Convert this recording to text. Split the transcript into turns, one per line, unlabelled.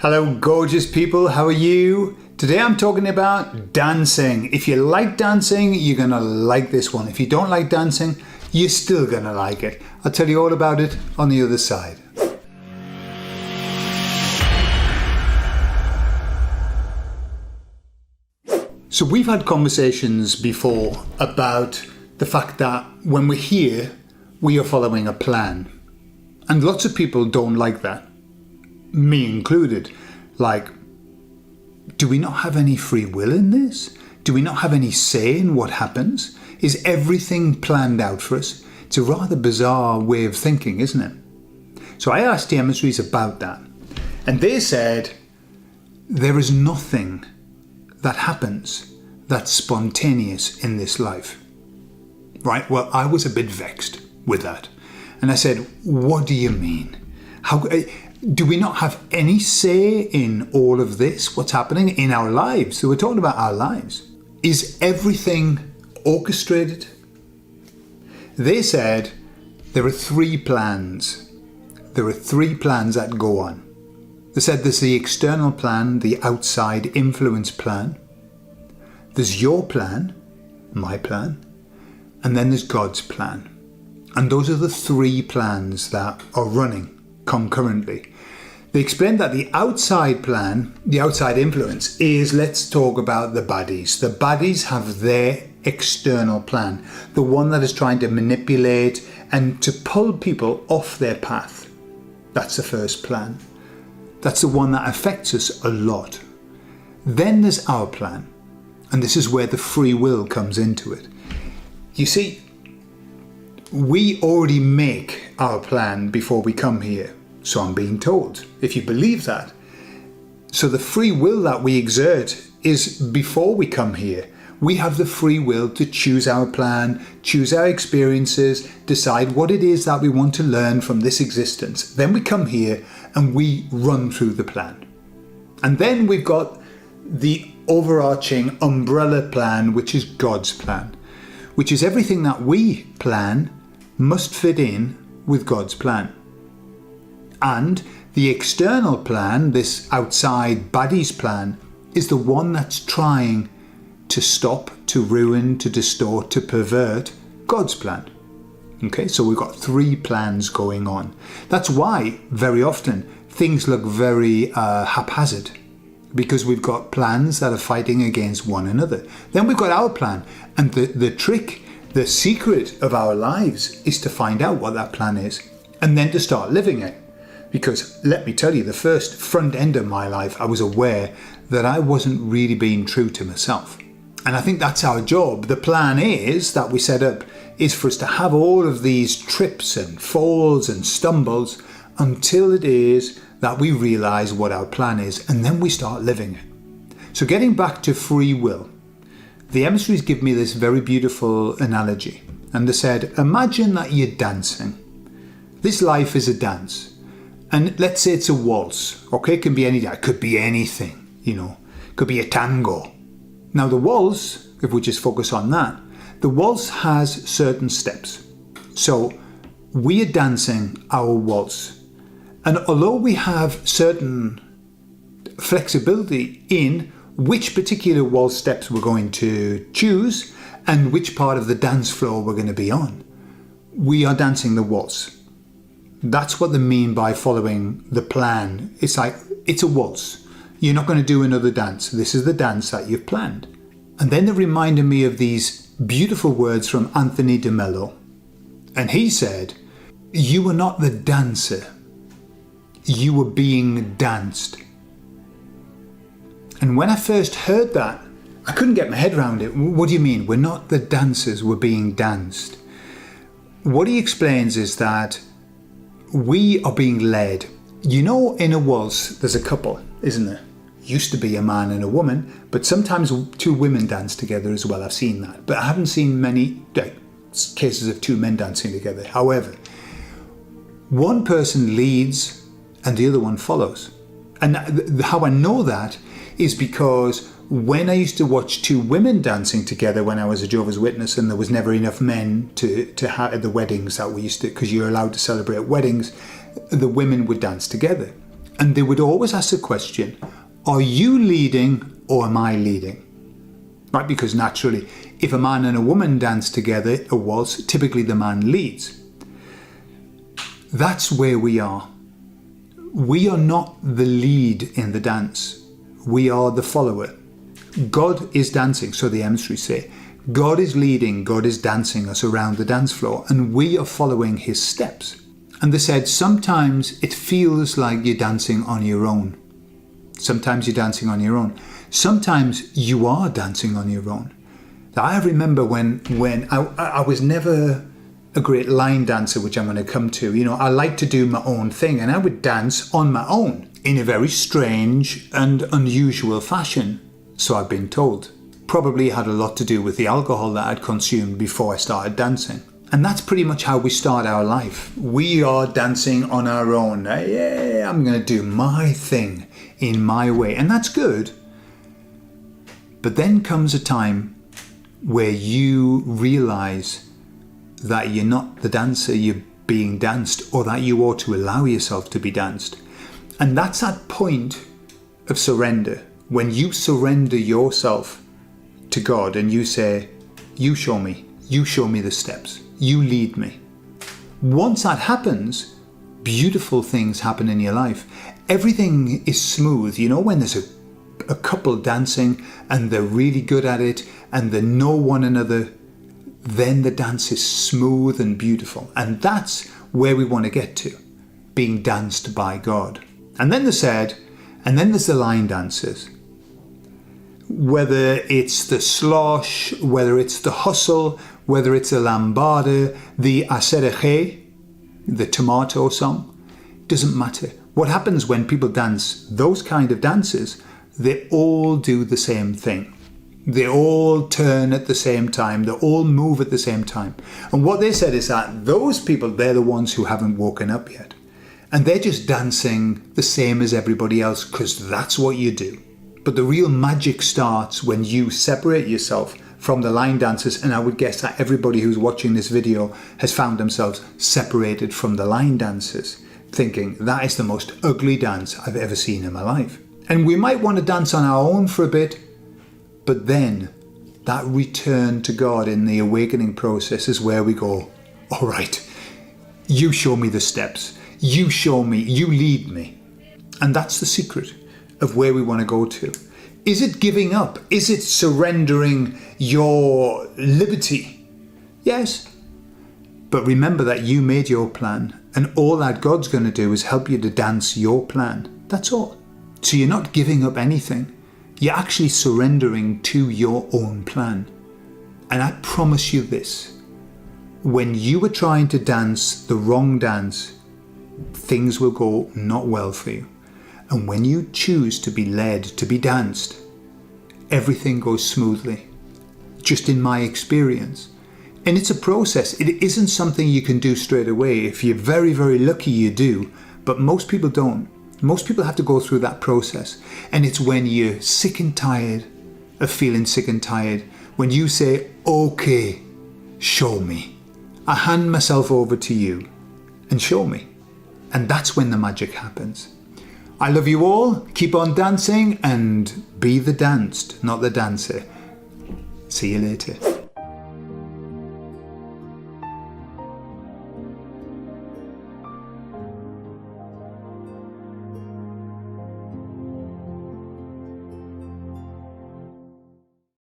Hello gorgeous people, how are you? Today I'm talking about dancing. If you like dancing, you're gonna like this one. If you don't like dancing, you're still gonna like it. I'll tell you all about it on the other side. So we've had conversations before about the fact that when we're here, we are following a plan. And lots of people don't like that. Me included. Like, do we not have any free will in this? Do we not have any say in what happens? Is everything planned out for us? It's a rather bizarre way of thinking, isn't it? So I asked the emissaries about that. And they said, there is nothing that happens that's spontaneous in this life. Right? Well, I was a bit vexed with that. And I said, what do you mean? How do we not have any say in all of this, what's happening in our lives? So we're talking about our lives. Is everything orchestrated? They said there are three plans. There are three plans that go on. They said there's the external plan, the outside influence plan. There's your plan, my plan, and then there's God's plan. And those are the three plans that are running concurrently. They explained that the outside plan, the outside influence, is, let's talk about the baddies. The baddies have their external plan, the one that is trying to manipulate and to pull people off their path. That's the first plan. That's the one that affects us a lot. Then there's our plan, and this is where the free will comes into it. You see, we already make our plan before we come here. So I'm being told, if you believe that. So the free will that we exert is before we come here. We have the free will to choose our plan, choose our experiences, decide what it is that we want to learn from this existence. Then we come here and we run through the plan. And then we've got the overarching umbrella plan, which is God's plan, which is everything that we plan must fit in with God's plan. And the external plan, this outside baddies plan, is the one that's trying to stop, to ruin, to distort, to pervert God's plan. Okay, so we've got three plans going on. That's why very often things look very haphazard, because we've got plans that are fighting against one another. Then we've got our plan, and the trick, the secret of our lives is to find out what that plan is and then to start living it. Because let me tell you, the first front end of my life, I was aware that I wasn't really being true to myself. And I think that's our job. The plan is that we set up is for us to have all of these trips and falls and stumbles until it is that we realize what our plan is, and then we start living it. So getting back to free will, the emissaries give me this very beautiful analogy. And they said, imagine that you're dancing. This life is a dance. And let's say it's a waltz, okay? It can be anything. It could be anything, you know. It could be a tango. Now the waltz, if we just focus on that, the waltz has certain steps. So we are dancing our waltz. And although we have certain flexibility in which particular waltz steps we're going to choose and which part of the dance floor we're going to be on, we are dancing the waltz. That's what they mean by following the plan. It's like, it's a waltz. You're not going to do another dance. This is the dance that you've planned. And then they reminded me of these beautiful words from Anthony de Mello. And he said, you were not the dancer. You were being danced. And when I first heard that, I couldn't get my head around it. What do you mean? We're not the dancers, we're being danced. What he explains is that we are being led. You know, in a waltz, there's a couple, isn't there? Used to be a man and a woman, but sometimes two women dance together as well. I've seen that. But I haven't seen many cases of two men dancing together. However, one person leads and the other one follows. And how I know that is because when I used to watch two women dancing together when I was a Jehovah's Witness, and there was never enough men to have at the weddings that we used to, because you're allowed to celebrate weddings, the women would dance together. And they would always ask the question, are you leading or am I leading? Right? Because naturally, if a man and a woman dance together, a waltz, typically the man leads. That's where we are. We are not the lead in the dance. We are the follower. God is dancing, so the emissaries say. God is leading, God is dancing us around the dance floor, and we are following his steps. And they said, sometimes it feels like you're dancing on your own. Sometimes you're dancing on your own. Sometimes you are dancing on your own. I remember when I was never a great line dancer, which I'm going to come to. You know, I like to do my own thing, and I would dance on my own in a very strange and unusual fashion, so I've been told. Probably had a lot to do with the alcohol that I'd consumed before I started dancing. And that's pretty much how we start our life. We are dancing on our own. Yeah, I'm going to do my thing in my way. And that's good. But then comes a time where you realize that you're not the dancer, you're being danced, or that you ought to allow yourself to be danced. And that's that point of surrender. When you surrender yourself to God and you say, you show me the steps. You lead me. Once that happens, beautiful things happen in your life. Everything is smooth. You know, when there's a couple dancing and they're really good at it and they know one another, then the dance is smooth and beautiful. And that's where we want to get to, being danced by God. And then they said, and then there's the line dancers. Whether it's the slosh, whether it's the hustle, whether it's the lambada, the asereje, the tomato song, doesn't matter. What happens when people dance those kind of dances, they all do the same thing. They all turn at the same time. They all move at the same time. And what they said is that those people, they're the ones who haven't woken up yet. And they're just dancing the same as everybody else because that's what you do. But the real magic starts when you separate yourself from the line dancers, and I would guess that everybody who's watching this video has found themselves separated from the line dancers, thinking that is the most ugly dance I've ever seen in my life. And we might want to dance on our own for a bit, but then that return to God in the awakening process is where we go, all right, you show me the steps, you show me, you lead me. And that's the secret of where we want to go to. Is it giving up? Is it surrendering your liberty? Yes. But remember that you made your plan, and all that God's going to do is help you to dance your plan. That's all. So you're not giving up anything. You're actually surrendering to your own plan. And I promise you this, when you are trying to dance the wrong dance, things will go not well for you. And when you choose to be led, to be danced, everything goes smoothly, just in my experience. And it's a process. It isn't something you can do straight away. If you're very, very lucky, you do. But most people don't. Most people have to go through that process. And it's when you're sick and tired of feeling sick and tired, when you say, okay, show me. I hand myself over to you and show me. And that's when the magic happens. I love you all. Keep on dancing and be the danced, not the dancer. See you later.